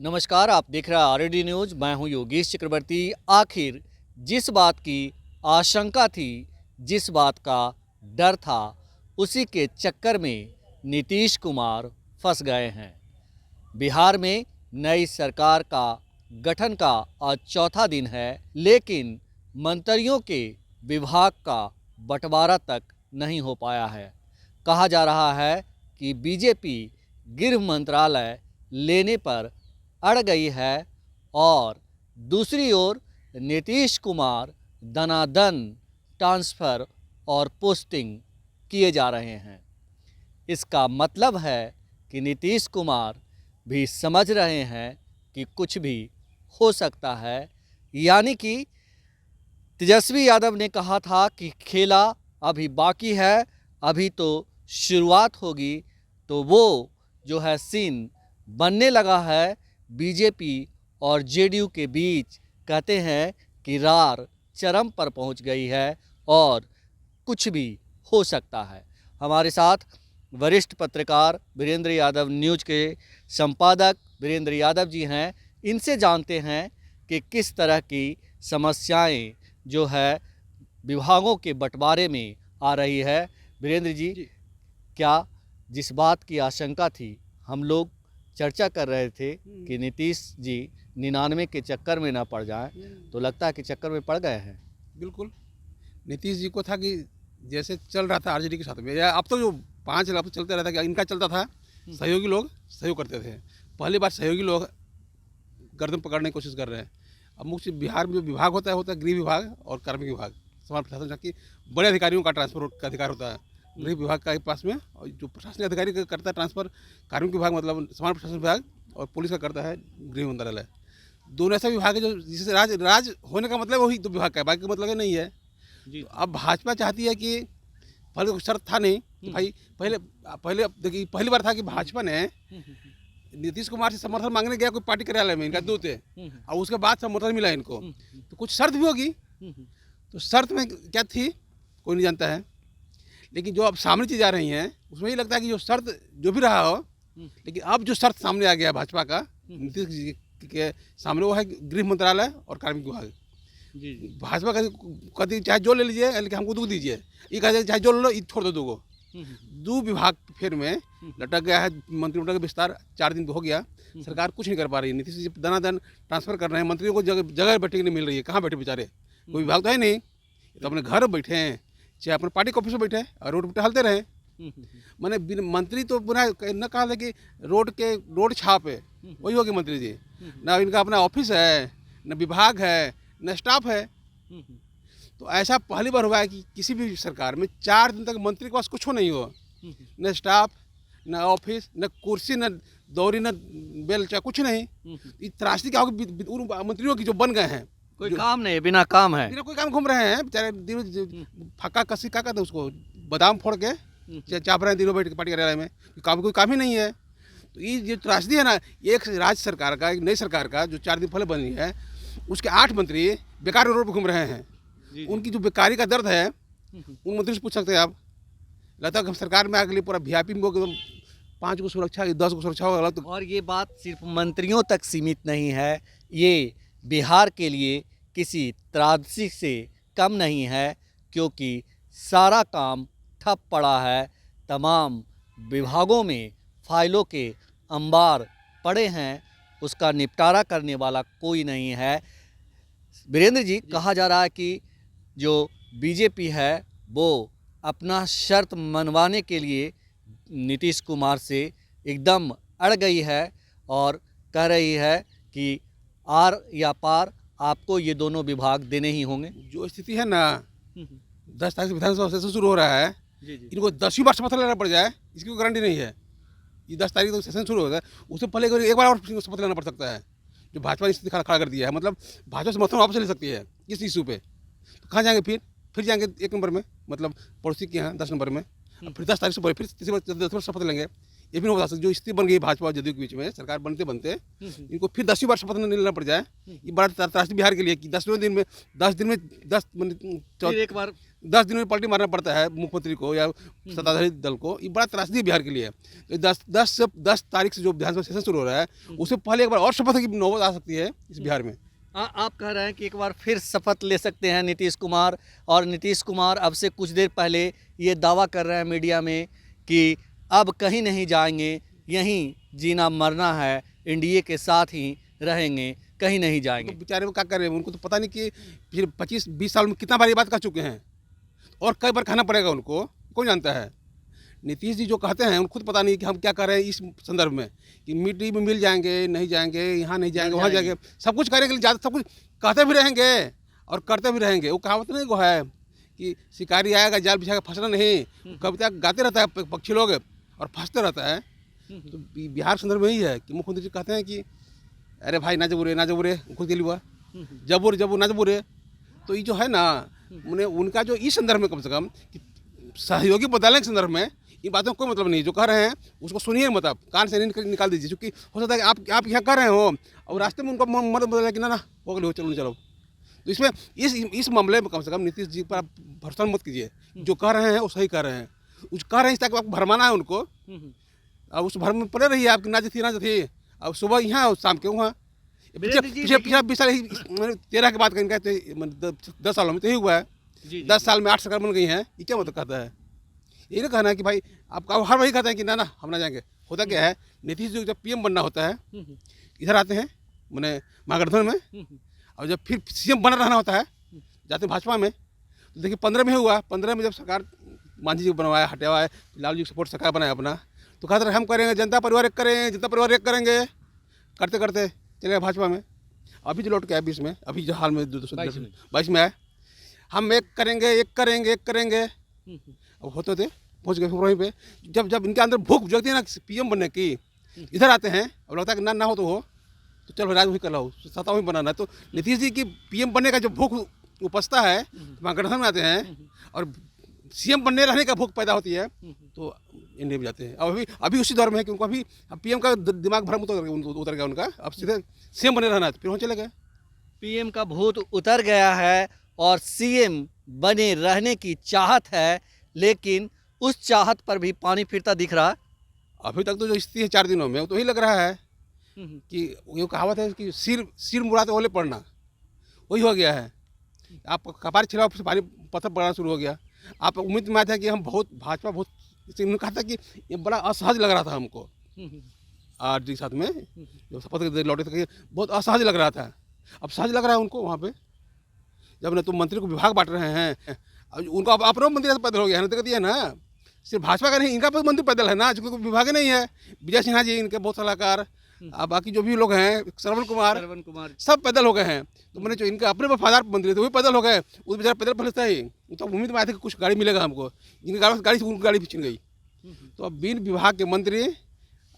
नमस्कार, आप देख रहे हैं आरडी न्यूज़। मैं हूं योगेश चक्रवर्ती। आखिर जिस बात की आशंका थी, जिस बात का डर था, उसी के चक्कर में नीतीश कुमार फंस गए हैं। बिहार में नई सरकार का गठन का आज चौथा दिन है, लेकिन मंत्रियों के विभाग का बंटवारा तक नहीं हो पाया है। कहा जा रहा है कि बीजेपी गृह मंत्रालय लेने पर अड़ गई है और दूसरी ओर नीतीश कुमार दनादन ट्रांसफ़र और पोस्टिंग किए जा रहे हैं। इसका मतलब है कि नीतीश कुमार भी समझ रहे हैं कि कुछ भी हो सकता है। यानी कि तेजस्वी यादव ने कहा था कि खेला अभी बाकी है, अभी तो शुरुआत होगी, तो वो जो है सीन बनने लगा है। बीजेपी और जेडीयू के बीच कहते हैं कि रार चरम पर पहुंच गई है और कुछ भी हो सकता है। हमारे साथ वरिष्ठ पत्रकार वीरेंद्र यादव न्यूज़ के संपादक वीरेंद्र यादव जी हैं। इनसे जानते हैं कि किस तरह की समस्याएं जो है विभागों के बंटवारे में आ रही है। वीरेंद्र जी, क्या जिस बात की आशंका थी, हम लोग चर्चा कर रहे थे कि नीतीश जी 99 के चक्कर में ना पड़ जाएं, तो लगता है कि चक्कर में पड़ गए हैं। बिल्कुल, नीतीश जी को था कि जैसे चल रहा था आरजेडी के साथ में, या अब तो जो 5 साल अब तो चलते रहता कि इनका चलता था, सहयोगी लोग सहयोग करते थे। पहली बार सहयोगी लोग गर्दन पकड़ने की कोशिश कर रहे हैं। अब मुख्य बिहार में जो विभाग होता है गृह विभाग और कार्मिक विभाग, समाज प्रशासन की बड़े अधिकारियों का ट्रांसफर का अधिकार होता है गृह विभाग के पास में, और जो प्रशासनिक अधिकारी का करता है ट्रांसफर कार्मिक विभाग मतलब समाज प्रशासन विभाग, और पुलिस का करता है गृह मंत्रालय। दोनों ऐसा विभाग है जो जिससे राज होने का मतलब वही तो विभाग का है, बाकी का मतलब नहीं है जी। तो अब भाजपा चाहती है कि पहले तो शर्त था नहीं कि भाई पहले देखिए, पहली बार था कि भाजपा ने नीतीश कुमार से समर्थन मांगने गया कोई पार्टी कार्यालय में, इनका दूत है, और उसके बाद समर्थन मिला इनको, तो कुछ शर्त भी होगी। तो शर्त में क्या थी कोई नहीं जानता है, लेकिन जो अब सामने चीज़ आ रही हैं उसमें ये लगता है कि जो शर्त जो भी रहा हो, लेकिन अब जो शर्त सामने आ गया भाजपा का नीतीश जी के सामने, वो है गृह मंत्रालय और कार्मिक विभाग। जी। भाजपा कहती चाहे जो ले लीजिए, लेकिन हमको दो दीजिए, ये कहते चाहे जो ले लो, ये छोड़ दो दो दो विभाग फिर में लटक गया है। मंत्रिमंडल का विस्तार 4 दिन हो गया, सरकार कुछ नहीं कर पा रही है। नीतीश जी दनादन ट्रांसफर कर रहे हैं, मंत्रियों को जगह बैठने नहीं मिल रही है। कहाँ बैठे बेचारे, कोई विभाग तो है नहीं, तो अपने घर बैठे हैं, चाहे अपने पार्टी के ऑफिस में बैठे और रोड पर टहलते रहे। मैंने मंत्री तो पुनः न कहा था कि रोड छाप है, वही होगी मंत्री जी। ना इनका अपना ऑफिस है, न विभाग है, न स्टाफ है। तो ऐसा पहली बार हुआ है कि किसी भी सरकार में 4 दिन तक मंत्री के पास कुछ नहीं हो, न स्टाफ, न ऑफिस, न कुर्सी, न दौरी, न बेलचा, कुछ नहीं। ये त्रासदी क्या होगी मंत्रियों की जो बन गए हैं, कोई काम नहीं, बिना काम है, बिना कोई काम घूम रहे हैं बेचारे, दिन फक्का कसी क्या कहते हैं उसको, बादाम फोड़ के चाप रहे हैं दिनों बैठ के पार्टी कार्यालय में, कोई काम ही नहीं है। तो ये जो त्रासदी है ना, एक राज्य सरकार का, एक नई सरकार का जो 4 दिन पहले बनी है, उसके 8 मंत्री बेकार रोड पर घूम रहे हैं। उनकी जो बेकारी का दर्द है उन मंत्री से पूछ सकते हैं आप। लगता है कि सरकार में आगे पूरा वीआईपी में 5 को सुरक्षा, 10 को सुरक्षा होगा तो। और ये बात सिर्फ मंत्रियों तक सीमित नहीं है, ये बिहार के लिए किसी त्रासदी से कम नहीं है, क्योंकि सारा काम ठप पड़ा है। तमाम विभागों में फाइलों के अंबार पड़े हैं, उसका निपटारा करने वाला कोई नहीं है। वीरेंद्र जी, कहा जा रहा है कि जो बीजेपी है वो अपना शर्त मनवाने के लिए नीतीश कुमार से एकदम अड़ गई है और कह रही है कि आर या पार आपको ये दोनों विभाग देने ही होंगे। जो स्थिति है ना, 10 तारीख से विधानसभा सेशन शुरू हो रहा है, इनको 10वीं बार शपथ लेना पड़ जाए इसकी कोई गारंटी नहीं है। ये 10 तारीख तक सेशन शुरू होता है, उससे पहले एक बार और शपथ लेना पड़ सकता है। जो भाजपा ने स्थिति खड़ा कर दिया है, मतलब भाजपा समर्थन वापस ले सकती है इस इशू पे, तो कहाँ जाएंगे फिर जाएंगे 1 नंबर में, मतलब पड़ोसी के यहाँ 10 नंबर में, फिर 10 तारीख से फिर तीसरी बार शपथ लेंगे। ये भी नहीं बता सकते। जो स्थिति बन गई भाजपा और जदयू के बीच में, सरकार बनते बनते इनको फिर 10वीं बार शपथ नहीं लेना पड़ जाए, ये बड़ा त्रासदी बिहार के लिए कि 10 दिन में 10 एक बार 10 दिन में पलटी मारना पड़ता है मुख्यमंत्री को या सत्ताधारी दल को। ये बड़ा त्रासदी है बिहार के लिए। तो 10 तारीख से जो विधानसभा सेशन शुरू हो रहा है, उससे पहले एक बार और शपथ की नौबत आ सकती है इस बिहार में। आप कह रहे हैं कि एक बार फिर शपथ ले सकते हैं नीतीश कुमार, और नीतीश कुमार अब से कुछ देर पहले ये दावा कर रहे हैं मीडिया में कि अब कहीं नहीं जाएंगे, यहीं जीना मरना है, एनडीए के साथ ही रहेंगे, कहीं नहीं जाएंगे। तो बेचारे वो क्या कर रहे हैं, उनको तो पता नहीं कि पिछले 25-20 साल में कितना बार ये बात कह चुके हैं और कई बार कहना पड़ेगा उनको, कौन जानता है। नीतीश जी जो कहते हैं उनको खुद पता नहीं कि हम क्या कर रहे हैं इस संदर्भ में, कि मिट्टी में मिल जाएंगे, नहीं जाएंगे, यहाँ नहीं जाएंगे, वहाँ जाएंगे, सब कुछ करेंगे, ज़्यादा सब कुछ कहते भी रहेंगे और करते भी रहेंगे। वो कहावत नहीं वो है कि शिकारी आएगा जाल बिछा के फंसना नहीं, कविता गाते रहता है पक्षी लोग और फंसते रहता है। तो बिहार संदर्भ में ही है कि मुख्यमंत्री जी कहते हैं कि अरे भाई ना जबूरे खुद के लिए हुआ जबूर ना जबूरे। तो ये जो है ना, उनका जो इस संदर्भ में कम से कम कि सहयोगी बदलने के संदर्भ में इन बातों का कोई मतलब नहीं। जो कह रहे हैं उसको सुनिए, मतलब कान से नहीं निकाल दीजिए, क्योंकि हो सकता है कि आप यहाँ कर रहे हो और रास्ते में उनका मन बदल कि ना हो गए, चलो। तो इसमें इस मामले में कम से कम नीतीश जी पर आप भरोसा मत कीजिए। जो कह रहे हैं वो सही कह रहे हैं, कुछ कह रहे हैं ताकि आपको भरमाना है उनको, और उस भर में पड़े रहिए आपकी ना जथी। अब सुबह यहाँ और शाम के वहाँ। पिछले 20 साल 13 की बात करेंगे, 10 सालों में तो यही हुआ है। 10 साल में 8 सरकार बन गई हैं। ये क्या मतलब कहता है? यही ना कहना है कि भाई आपका हर वही कहते हैं कि ना हम ना जाएंगे। होता क्या है, नीतीश जी जब पीएम बनना होता है इधर आते हैं मैंने महागठबंधन में, और जब फिर सीएम बना रहना होता है जाते हैं भाजपा में। तो देखिए 15 में हुआ, 15 में जब सरकार मांझी जी को बनवाया, हटाया है, लालू जी सपोर्ट सरकार बनाया अपना, तो कहते रहे हम करेंगे, जनता परिवार एक करेंगे, करते करते चले गए भाजपा में। अभी जो लौट के आया 20 में, अभी जो हाल में 2022 में आया, हम एक करेंगे। अब होते थे पहुँच गए फरवरी पे, जब इनके अंदर भूख जगती है ना पीएम बनने की, इधर आते हैं और लगता है कि ना हो तो चलो राज वही कर लो, सत्ता वही बनाना है। तो नीतीश जी की पीएम बनने का जो भूख उपजता है वहाँ गठबंधन में आते हैं, और सीएम बनने रहने का भूख पैदा होती है तो इंडिया में जाते हैं। अब अभी उसी दौर में है कि उनको अभी पीएम का दिमाग भ्रम उतर गया उनका, अब सीधे सीएम बने रहना है, फिर वहाँ चले गए। पीएम का भूत उतर गया है और सीएम बने रहने की चाहत है, लेकिन उस चाहत पर भी पानी फिरता दिख रहा है। अभी तक तो जो स्थिति है 4 दिनों में, वो तो यही लग रहा है कि ये कहावत है कि सिर मुड़ाते ओले पड़ना, वही हो गया है। आप कपार छिला से पानी पत्थर पड़ना शुरू हो गया। आप उम्मीद में आए थे कि हम भाजपा बहुत, उन्होंने कहा था कि ये बड़ा असहज लग रहा था हमको आर जी के साथ में, जब शपथ के लौटे थे बहुत असहज लग रहा था। अब सहज लग रहा है उनको वहाँ पे, जब न तो मंत्री को विभाग बांट रहे हैं, उनको अपना मंत्री पैदल हो गया है ना, दिक्कत ये है ना, सिर्फ भाजपा का नहीं, इनका भी मंत्री पैदल है ना, क्योंकि विभाग नहीं है। विजय सिन्हा जी इनके बहुत सलाहकार, बाकी जो भी लोग हैं, श्रवण कुमार सब पैदल हो गए हैं। तो मैंने जो इनके अपने वफादार मंत्री थे वो पैदल हो गए, उस बेचारा पैदल फंसता ही, तो उम्मीद में आया था कि कुछ गाड़ी मिलेगा हमको, इनकी गाड़ी से उनकी गाड़ी भी छिन गई। तो अब बिन विभाग के मंत्री,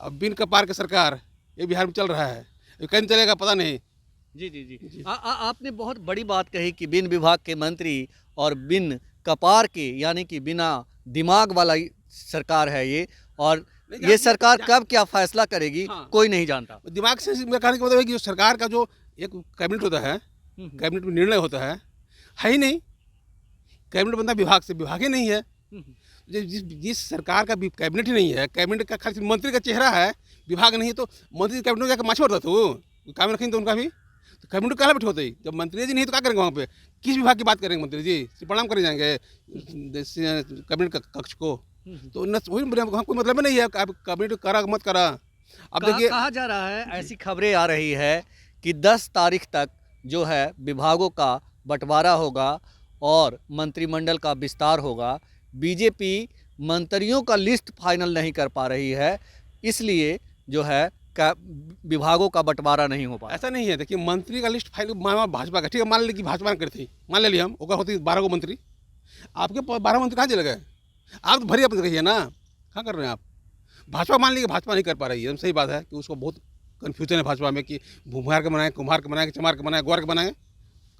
अब बिन कपार के सरकार, ये बिहार में चल रहा है, कहीं चलेगा पता नहीं। जी। आपने बहुत बड़ी बात कही कि बिन विभाग के मंत्री और बिन कपार के, यानी कि बिना दिमाग वाला सरकार है ये, और ये सरकार कब क्या फैसला करेगी कोई नहीं जानता। दिमाग से मेरा कहने का मतलब है कि जो सरकार का जो एक कैबिनेट होता है, कैबिनेट में निर्णय होता है ही नहीं। कैबिनेट बनता विभाग से, विभाग ही नहीं है। जिस सरकार का कैबिनेट ही नहीं है, कैबिनेट का खाली मंत्री का चेहरा है, विभाग नहीं है, तो मंत्री कैबिनेट में जाकर माछ मारता तो काम रखेंगे तो उनका भी तो कैबिनेट कहाँ बैठे होते ही। जब मंत्री जी नहीं तो क्या करेंगे वहाँ पे, किस विभाग की बात करेंगे मंत्री जी, प्रणाम करे जाएंगे कैबिनेट कक्ष को, तो वही कोई मतलब नहीं है आप कैबिनेट करा मत करा। अब देखिए कहा जा रहा है, ऐसी खबरें आ रही है कि 10 तारीख तक जो है विभागों का बंटवारा होगा और मंत्रिमंडल का विस्तार होगा। बीजेपी मंत्रियों का लिस्ट फाइनल नहीं कर पा रही है, इसलिए जो है विभागों का बंटवारा नहीं हो पाया। ऐसा नहीं है, देखिए मंत्री का लिस्ट फाइल भाजपा का, ठीक है, मान ली कि भाजपा ने करती, मान ले लिया हम, ओकर होती 12 गो मंत्री, आपके 12 मंत्री कहाँ चले गए? आप तो भरी अपने कहिए ना, कहाँ कर रहे हैं आप? भाजपा मान लीजिए भाजपा नहीं कर पा रही है, सही बात है कि उसको बहुत कन्फ्यूजन है भाजपा में कि भूमिहार के बनाए, कुम्हार के बनाए, चमार के बनाए, ग्वार के बनाए,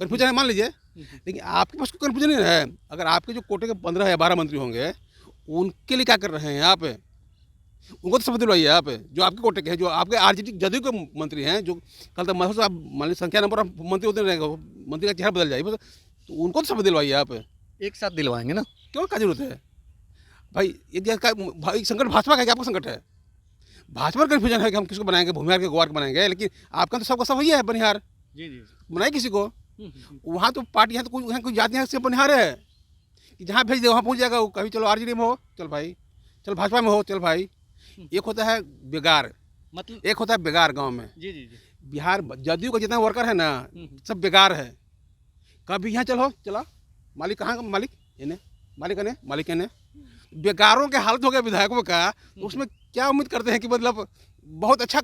कन्फ्यूजन है मान लीजिए। लेकिन आपके पास कोई कन्फ्यूजन नहीं है। अगर आपके जो कोटे के 15 या 12 मंत्री होंगे, उनके लिए क्या कर रहे हैं आप? उनको तो शपथ दिलवाइए आप, जो आपके कोटे के हैं, जो आपके आरजेडी जदयू के मंत्री हैं, जो कल तक महसूस आप मान लीजिए संख्या नंबर मंत्री होते रहेंगे, मंत्री का चेहरा बदल जाएगा, तो उनको तो शपथ दिलवाइए आप। एक साथ दिलवाएंगे ना। क्यों, क्या जरूरत है भाई? ये देश का भाई संकट भाजपा का है कि आपका संकट है? भाजपा का कन्फ्यूजन है कि हम किसको बनाएंगे, भूमिहार के गोवार के बनाएंगे, लेकिन आपका तो सबका सब वही है बनिहार। जी जी। बनाए किसी को, वहाँ तो पार्टी है, तो कोई यहाँ कोई जातियाँ से बनिहार है कि जहाँ भेज दे वहाँ पहुँच जाएगा वो। कभी चलो आरजेडी में हो, चल भाई, चल भाजपा में हो, चल भाई। एक होता है बेगार, मतलब एक होता है बेगार गांव में। जी जी जी। बिहार जदयू का जितना वर्कर है ना, सब बेकार है। कभी यहाँ चलो, चला मालिक कहाँ का मालिक, इन्हें मालिक ने मालिक ने। बेकारों के हालत हो गया विधायकों का, तो उसमें क्या उम्मीद करते हैं कि मतलब बहुत अच्छा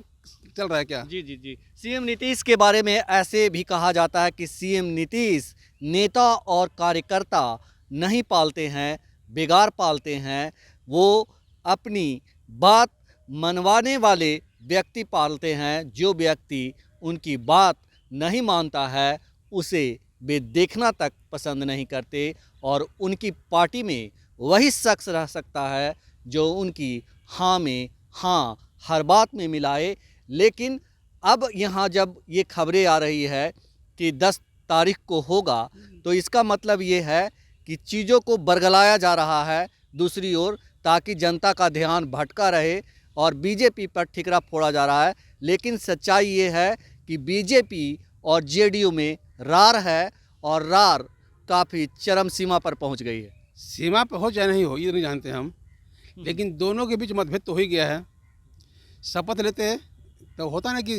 चल रहा है क्या? जी जी जी। सीएम नीतीश के बारे में ऐसे भी कहा जाता है कि सीएम नीतीश नेता और कार्यकर्ता नहीं पालते हैं, बेगार पालते हैं। वो अपनी बात मनवाने वाले व्यक्ति पालते हैं। जो व्यक्ति उनकी बात नहीं मानता है उसे वे देखना तक पसंद नहीं करते, और उनकी पार्टी में वही शख्स रह सकता है जो उनकी हाँ में हाँ हर बात में मिलाए। लेकिन अब यहाँ जब ये खबरें आ रही है कि 10 तारीख को होगा, तो इसका मतलब ये है कि चीज़ों को बरगलाया जा रहा है दूसरी ओर, ताकि जनता का ध्यान भटका रहे और बीजेपी पर ठिकरा फोड़ा जा रहा है। लेकिन सच्चाई ये है कि बीजेपी और जेडीयू में रार है, और रार काफ़ी चरम सीमा पर पहुंच गई है। सीमा पे हो चाहे नहीं हो ये नहीं जानते हम, लेकिन दोनों के बीच मतभेद तो हो ही गया है। शपथ लेते हैं तो होता ना कि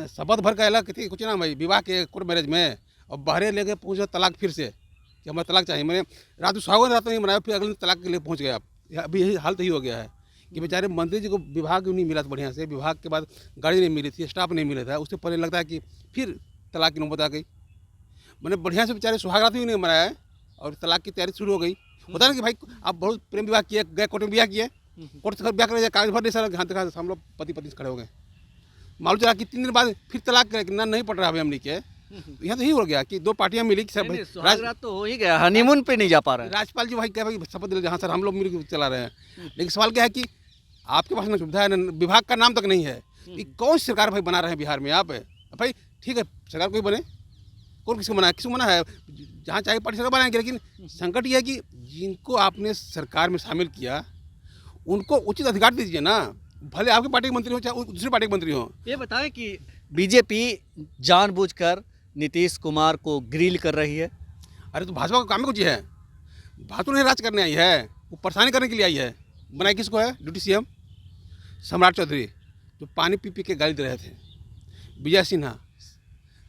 शपथ भर का अलग कुछ ना भाई, विवाह के कोर्ट मैरिज में, और बहरे लेके पहुँचो तलाक फिर से कि हमें तलाक चाहिए। मैंने रात सुहागन रात नहीं मनाया, फिर अगले दिन तलाक के लिए पहुँच गए आप। अभी यही हाल तो ही हो गया है कि बेचारे मंत्री जी को विभाग नहीं मिला था बढ़िया से, विभाग के बाद गाड़ी नहीं मिली थी, स्टाफ नहीं मिला था, उससे पहले लगता है कि फिर तलाक की नौबत आ गई। मैंने बढ़िया से बेचारे सुहागरात भी नहीं मनाया है और तलाक की तैयारी शुरू हो गई। होता है ना कि भाई आप बहुत प्रेम विवाह किए, गए कोर्ट में ब्याह किए, कोर्ट से ब्याह कर कागज भर नहीं सर, यहाँ तक हम लोग पति पत्नी से खड़े हो गए। मालूम चला कि 3 दिन बाद फिर तलाक करे ना, नहीं पड़ रहा है हमने के। यहाँ तो यही हो गया कि 2 पार्टियां मिली कि सर भाई सुहागरात तो हो ही गया, हनीमून पे नहीं जा पा रहे हैं। राज्यपाल जी भाई क्या भाई शपथ ले, जहाँ सर हम लोग मिल चला रहे हैं। लेकिन सवाल क्या है कि आपके पास ना सुविधा है, ना विभाग का नाम तक नहीं है। कि कौन सी सरकार भाई बना रहे हैं बिहार में आप? भाई ठीक है सरकार कोई बने, कौन किसको मना है, किसको मना है? जहाँ चाहे पार्टी सरकार बनाएंगे, लेकिन संकट ये है कि जिनको आपने सरकार में शामिल किया उनको उचित अधिकार दीजिए ना, भले आपकी पार्टी के मंत्री हो चाहे दूसरी पार्टी के मंत्री हो। ये बताएं कि बीजेपी जानबूझकर नीतीश कुमार को ग्रिल कर रही है। अरे तो भाजपा का काम ही कुछ है, भाजपा नहीं राज करने आई है, वो परेशानी करने के लिए आई है। बनाई किसको है? डिप्टी सीएम सम्राट चौधरी, जो पानी पी के गाली दे रहे थे। विजय सिन्हा,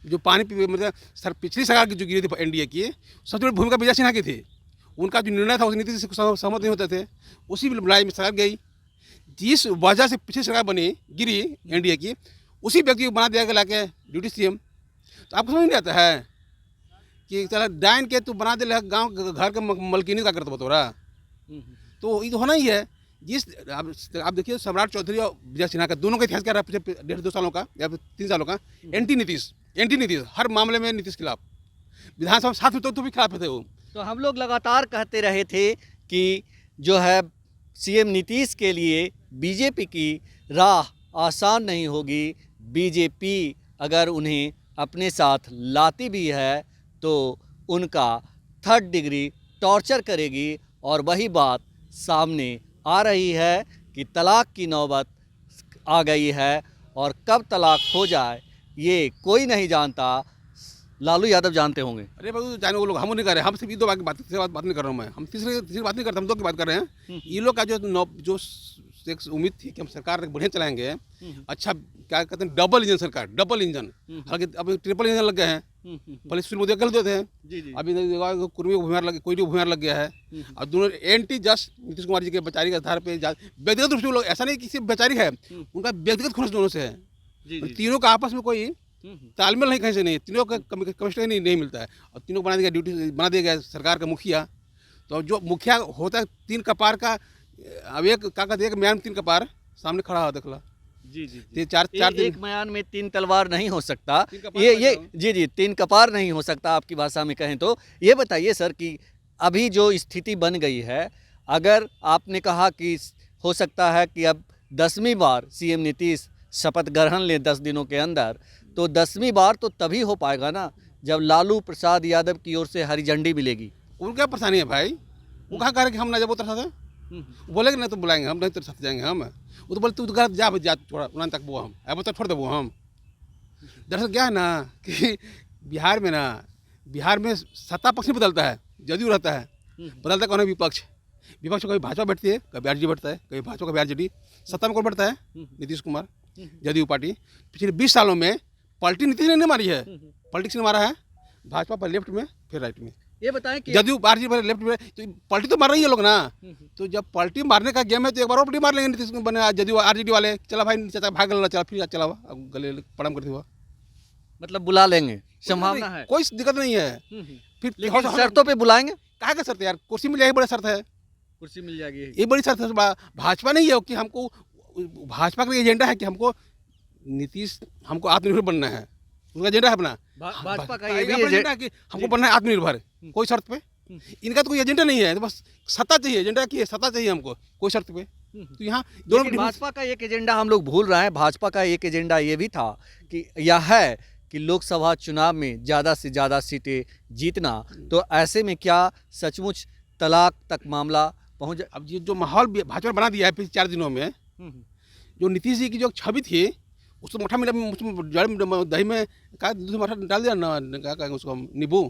जो पानी पी मतलब सर पिछली सरकार की जो गिरी थी एनडीए की, सबसे बड़ी भूमिका विजय सिन्हा की थी। उनका जो निर्णय था उस नीति से सहमत नहीं होते थे, उसी लड़ाई में सरकार गई। जिस वजह से पिछली सरकार बनी गिरी एनडीए की, उसी व्यक्ति को बना दिया गया लाके डिप्टी सीएम। तो आपको समझ नहीं आता है कि चला डाइन के तू बना दे गाँव घर के मलकिनी का करता बतौरा। तो ये तो होना ही है। जिस आप देखिए सम्राट चौधरी और विजय सिन्हा का दोनों का इतिहास क्या रहा पिछले 1.5-2 सालों का या 3 सालों का? एंटी नीतीश हर मामले में नीतीश खिलाफ। विधानसभा साथ में तो भी खिलाफ थे वो। तो हम लोग लगातार कहते रहे थे कि जो है सीएम नीतीश के लिए बीजेपी की राह आसान नहीं होगी। बीजेपी अगर उन्हें अपने साथ लाती भी है तो उनका 3rd डिग्री टॉर्चर करेगी, और वही बात सामने आ रही है कि तलाक की नौबत आ गई है, और कब तलाक हो जाए ये कोई नहीं जानता। लालू यादव जानते होंगे। अरे भाई जाने वो लोग, हम नहीं कर रहे, हम सिर्फ ये 2 बात नहीं कर रहा हूँ मैं, हम तीसरी बात नहीं करते, हम 2 की बात कर रहे हैं। ये लोग का जो एक उम्मीद थी कि हम सरकार बढ़िया चलाएंगे, अच्छा क्या कहते हैं डबल इंजन सरकार, डबल इंजन, हालांकि अब ट्रिपल इंजन लग गए हैं। पहले सुशील मोदी गलत थे, अभी कुर्मी को भूमिहार लग, कोई भूमिहार लग गया है। और दोनों एंटी जस्ट नीतीश कुमार जी के बेचारी के आधार पर व्यक्तिगत रूप से लोग, ऐसा नहीं कि सिर्फ बेचारी है, उनका व्यक्तिगत खुश दोनों से है। तीनों का आपस में कोई तालमेल नहीं, कहीं से नहीं, तीनों का कमिश्नर नहीं मिलता है, और तीनों को बना दिया ड्यूटी, बना दिया गया सरकार का मुखिया। तो जो मुखिया होता है 3 कपार का, अब एक क्या कहते हैं म्यान 3 कपार सामने खड़ा हो देखला। जी 4 एक म्यान में 3 तलवार नहीं हो सकता। ये जी 3 कपार नहीं हो सकता आपकी भाषा में कहें तो। ये बताइए सर कि अभी जो स्थिति बन गई है, अगर आपने कहा कि हो सकता है कि अब 10वीं बार सीएम नीतीश शपथ ग्रहण ले 10 दिनों के अंदर, तो 10वीं बार तो तभी हो पाएगा ना जब लालू प्रसाद यादव की ओर से हरी झंडी मिलेगी? उनको क्या परेशानी है भाई? वो कहाँ कह रहे कि हम ना जब वो तरह से बोलेंगे ना तो बुलाएंगे हम, नहीं तेरे साथ जाएंगे हम। वो तो बोले तू घर जा भाई, जा थोड़ा उन्होंने तक वो हम अब तो छोड़ दे वो हम। दरअसल क्या है ना कि बिहार में सत्ता पक्ष नहीं बदलता है, जदयू रहता है, बदलता कौन है? विपक्ष। विपक्ष कभी भाजपा बैठती है, कभी आरजेडी बैठता है, कभी भाजपा कभी आरजेडी। सत्ता में कौन बैठता है? नीतीश कुमार, जदयू पार्टी। पिछले 20 सालों में पलटी नीतीश ने नहीं मारी है, पॉलिटिक्स ने मारा है। भाजपा पर लेफ्ट में फिर राइट में, ये बताएं कि जदयू आरजेडी पर लेफ्ट में, तो पलटी तो मार रही है लोग ना। तो जब पलटी मारने का गेम है तो एक बार और पलटी मार लेंगे नीतीश बने जदयू आरजेडी वाले। चला भाई चाचा भाग गला, चला फिर चला हुआ गले प्रणाम करते हुआ, मतलब बुला लेंगे, संभावना है। कोई दिक्कत नहीं है। फिर लेकिन शर्तों पे बुलाएंगे? कहा का शर्त है यार? कुर्सी मिल जाएगी, बड़ा शर्त है। कुर्सी मिल जाएगी, ये बड़ी शर्त है। भाजपा नहीं है कि हमको, भाजपा का एजेंडा है कि हमको नीतीश, हमको आत्मनिर्भर बनना है, उनका एजेंडा है अपना। भाजपा का ये ये भी एजेंडा है कि हमको बनना है आत्मनिर्भर, कोई शर्त पे। इनका तो कोई एजेंडा नहीं है, तो बस सत्ता चाहिए। एजेंडा की है, सत्ता चाहिए हमको, कोई शर्त पे। तो यहाँ दोनों भाजपा का एक एजेंडा हम लोग भूल रहे हैं। भाजपा का एक एजेंडा ये भी था कि यह है कि लोकसभा चुनाव में ज़्यादा से ज़्यादा सीटें जीतना। तो ऐसे में क्या सचमुच तलाक तक मामला पहुँच? अब ये जो माहौल भाजपा ने बना दिया है पिछले 4 दिनों में, जो नीतीश जी की जो छवि थी, उसको मुठा मिला, दही में का दूध में डाल दिया ना, क्या कहेंगे उसको हम, नींबू।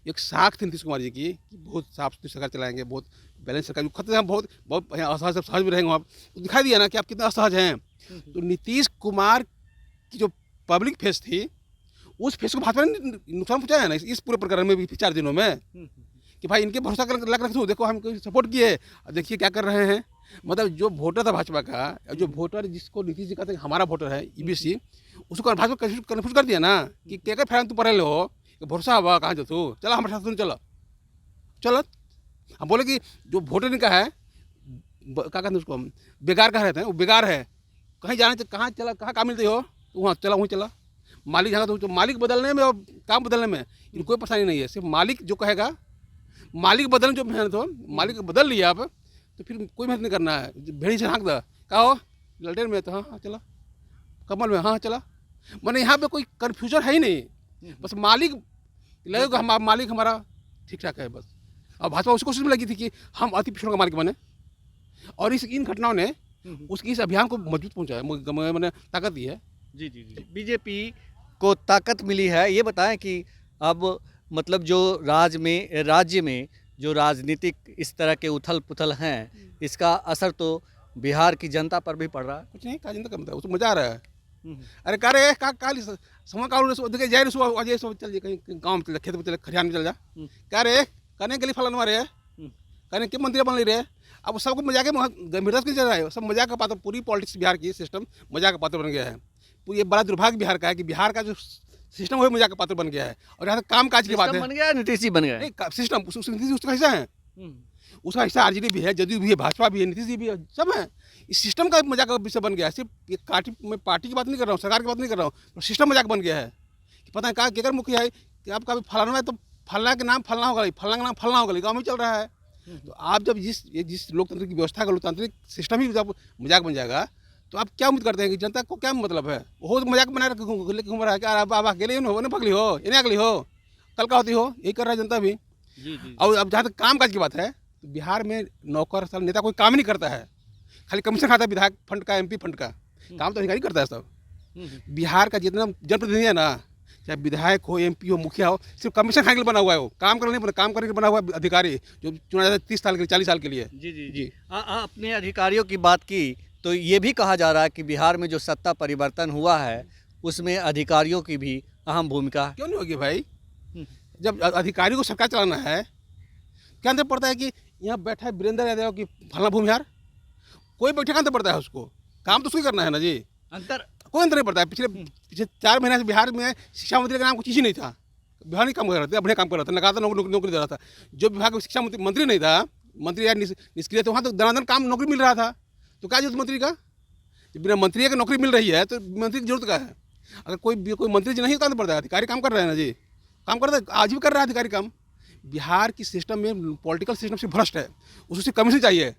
एक साख थी नीतीश कुमार जी की कि बहुत साफ सुथरी सरकार चलाएंगे, बहुत बैलेंस सरकार, खतरे हैं, बहुत बहुत असहज, सहज में रहेंगे आप। तो दिखाई दिया ना कि आप कितना असहज हैं। तो नीतीश कुमार की जो पब्लिक फेस थी, उस फेस को भाजपा ने नुकसान पहुंचाया है ना इस पूरे प्रकरण में भी 4 दिनों में, कि भाई इनके भरोसा कर लग रखे थे, देखो हम सपोर्ट किए, देखिए क्या कर रहे हैं। मतलब जो वोटर था भाजपा का, जो वोटर जिसको नीतीश जी कहते हैं हमारा वोटर है ईबीसी, उसको भाजपा कन्फ्यूज कर दिया ना कि क्या फैन तू पढ़े हो, भरोसा हुआ कहाँ जो तू, चला हमारे साथ चलो चलो। हम बोले कि जो वोटर इनका है, क्या कहते हैं उसको, बेकार का रहते हैं, वो बेकार है। कहीं जाने कहाँ चला, कहाँ काम मिलती हो, तो वहाँ चला, वहीं चला। मालिक जहाँ तो मालिक बदलने में और काम बदलने में इनको कोई परेशानी नहीं है। सिर्फ मालिक जो कहेगा, मालिक बदलने जो मेहनत हो, मालिक बदल लिया आप, तो फिर कोई मेहनत नहीं करना है। भेड़ी से हाँक दो, कहा हो ललटेन में, तो हाँ चला, कमल में हाँ चला। मैंने यहाँ पे कोई कन्फ्यूजन है ही नहीं, बस मालिक लगेगा, हम मालिक हमारा ठीक ठाक है बस। और भाजपा उस कोशिश में लगी थी कि हम अति पिछड़ों का मालिक बने, और इन घटनाओं ने उसकी इस अभियान को मजबूत पहुँचाया, मैंने ताकत दी है। जी जी जी, बीजेपी को ताकत मिली है। ये बताएं कि अब मतलब जो राज्य में जो राजनीतिक इस तरह के उथल पुथल हैं, इसका असर तो बिहार की जनता पर भी पड़ रहा है। कुछ नहीं, का जनता करता है, उसको मजा आ रहा है। अरे का रे काली समय का देखे जाए सुबह अजय सुबह चल जाए, कहीं गाँव में चल जा, खेत में चल, खरियान में चल जा, क्या रे कहने के लिए फलन मारे कहने के मंत्री बन रहे। अब सबको मजाक गंभीरता से चल रहा है, सब मजाक का पात्र, पूरी पॉलिटिक्स बिहार की सिस्टम मजाक का पात्र बन गया है। ये बड़ा दुर्भाग्य बिहार का है कि बिहार का जो सिस्टम वही मजाक का पात्र बन गया है। और यहाँ काम काज की बात है, बन गया, नीतीश जी बन गए। नहीं सिस्टम उसका हिस्सा है, उसका हिस्सा आरजेडी भी है, जदयू भी है, भाजपा भी है, नीतीश जी भी है, सब है। इस सिस्टम का मजाक का विषय बन गया है। सिर्फ पार्टी की बात नहीं कर रहा हूँ, सरकार की बात नहीं कर रहा हूँ, सिस्टम मजाक बन गया है कि पता है क्या मुखिया है कि आपका फलाना है तो फलना के नाम फलना होगा, फलना का नाम फलना होगा, गाँव में चल रहा है। तो आप जब जिस लोकतंत्र की व्यवस्था का लोकतांत्रिक सिस्टम ही जब मजाक बन जाएगा, तो आप क्या उम्मीद करते हैं कि जनता को क्या मतलब है? वो तो मजाक बना रहे घूम रहा है कि आप अकेले हो, नहीं पगली हो, इन्हें अगली हो, कल का होती हो, यही कर रहा है जनता भी। जी। और अब जहाँ तक काम काज की बात है, तो बिहार में नौकर साल नेता कोई काम ही नहीं करता है, खाली कमीशन खाता है विधायक फंड का, MP फंड का, काम तो अधिकारी करता है सब। बिहार का जितना जनप्रतिनिधि है ना, चाहे विधायक हो, MP हो, मुखिया हो, सिर्फ कमीशन खाने के लिए बना हुआ है, वो काम करने नहीं, काम करने के लिए बना हुआ अधिकारी जो चुना जाता है 30 साल के लिए, 40 साल के लिए। जी जी जी। अपने अधिकारियों की बात की तो ये भी कहा जा रहा है कि बिहार में जो सत्ता परिवर्तन हुआ है, उसमें अधिकारियों की भी अहम भूमिका है। क्यों नहीं होगी भाई? जब अधिकारियों को सरकार चलाना है, क्या अंतर पड़ता है कि यहाँ बैठा है वीरेंद्र यादव की फलना भूमिहार, कोई बैठे का अंतर पड़ता है उसको, काम तो उसको ही करना है ना जी। अंतर कोई अंतर नहीं पड़ता है। पिछले 4 महीने से बिहार में शिक्षा मंत्री का नाम कुछ ही नहीं था, बिहार नहीं काम कर रहा था, बढ़िया काम कर रहा था, लगातार नौकरी दे रहा था। जो विभाग में शिक्षा मंत्री नहीं था, मंत्री यार निष्क्रिय थे, वहाँ तो दनादन काम नौकरी मिल रहा था। तो क्या जरूरत मंत्री का? जब बिना मंत्री का नौकरी मिल रही है तो मंत्री की जरूरत क्या है? अगर कोई मंत्री जी नहीं काम पड़ता है, अधिकारी काम कर रहे हैं ना जी, काम कर रहे हैं, आज भी कर रहा है अधिकारी काम। बिहार की सिस्टम में पॉलिटिकल सिस्टम से भ्रष्ट है, उससे कमीशन चाहिए।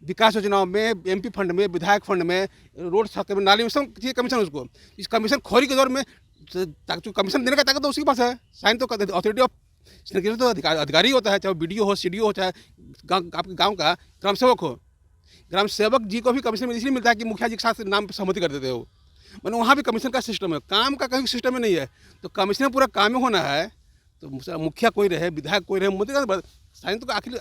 विकास योजनाओं में, MP फंड में, विधायक फंड में, रोड छत में, नाली में, सब चाहिए कमीशन उसको। इस कमीशन खोरी के दौर में जो कमीशन देने का ताकत तो उसके पास है। साइन तो अथॉरिटी ऑफ सिग्नेचर तो अधिकारी होता है, चाहे बीडीओ हो, सीडीओ हो, चाहे आपके गाँव का ग्राम सेवक हो। ग्राम सेवक जी को भी कमीशन इसलिए मिलता है कि मुखिया जी के साथ नाम पर सहमति कर देते हो। मैंने वहाँ भी कमीशन का सिस्टम है, काम का कहीं सिस्टम में नहीं है। तो कमीशन पूरा काम में होना है तो मुखिया कोई रहे, विधायक कोई रहे, मंत्री का साइन तो आखिर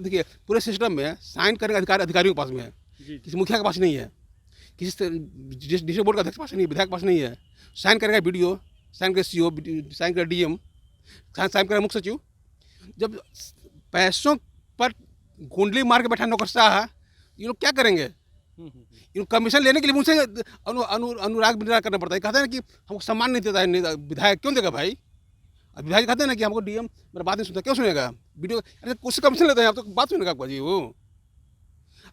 देखिए पूरे सिस्टम में साइन करने का अधिकार अधिकारियों के पास में है, किसी मुखिया के पास नहीं है, किसी डिस्ट्रिक्ट बोर्ड का अध्यक्ष के पास नहीं है, विधायक के पास नहीं है। साइन करेगा बीडीओ, साइन करेगा सीओ, साइन करेगा डीएम, साइन करेगा मुख्य सचिव। जब पैसों पर कुंडली मार के बैठा नौकरशाह, ये लोग क्या करेंगे? इन कमीशन लेने के लिए मुझसे अनुराग बिराग करना पड़ता है। कहते हैं कि हमको सम्मान नहीं देता है विधायक, क्यों देगा भाई? अब विधायक कहते हैं ना कि हमको डीएम मेरा बात नहीं सुनता, क्यों सुनेगा? वीडियो अरे कुछ कमीशन लेते हैं आप, तो बात सुनेगा आपका जी वो?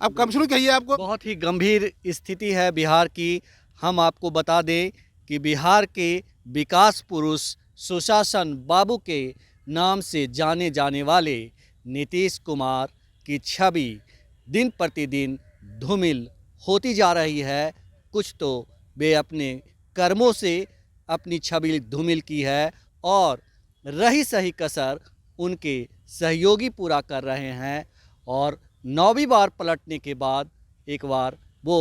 आप कमीशन कहिए आपको। बहुत ही गंभीर स्थिति है बिहार की। हम आपको बता दें कि बिहार के विकास पुरुष सुशासन बाबू के नाम से जाने जाने वाले नीतीश कुमार की छवि दिन प्रतिदिन धूमिल होती जा रही है। कुछ तो वे अपने कर्मों से अपनी छवि धूमिल की है और रही सही कसर उनके सहयोगी पूरा कर रहे हैं। और 9वीं बार पलटने के बाद एक बार वो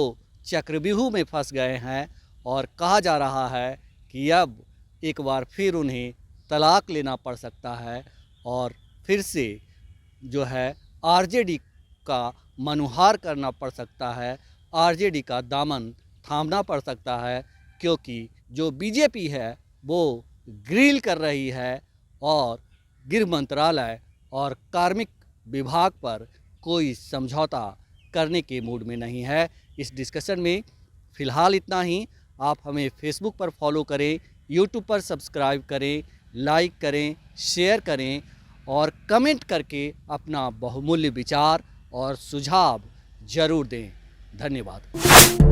चक्रव्यूह में फंस गए हैं और कहा जा रहा है कि अब एक बार फिर उन्हें तलाक लेना पड़ सकता है और फिर से जो है आरजेडी का मनुहार करना पड़ सकता है, आरजेडी का दामन थामना पड़ सकता है, क्योंकि जो बीजेपी है वो ग्रिल कर रही है और गृह मंत्रालय और कार्मिक विभाग पर कोई समझौता करने के मूड में नहीं है। इस डिस्कशन में फ़िलहाल इतना ही। आप हमें फेसबुक पर फॉलो करें, यूट्यूब पर सब्सक्राइब करें, लाइक करें, शेयर करें और कमेंट करके अपना बहुमूल्य विचार और सुझाव ज़रूर दें। धन्यवाद।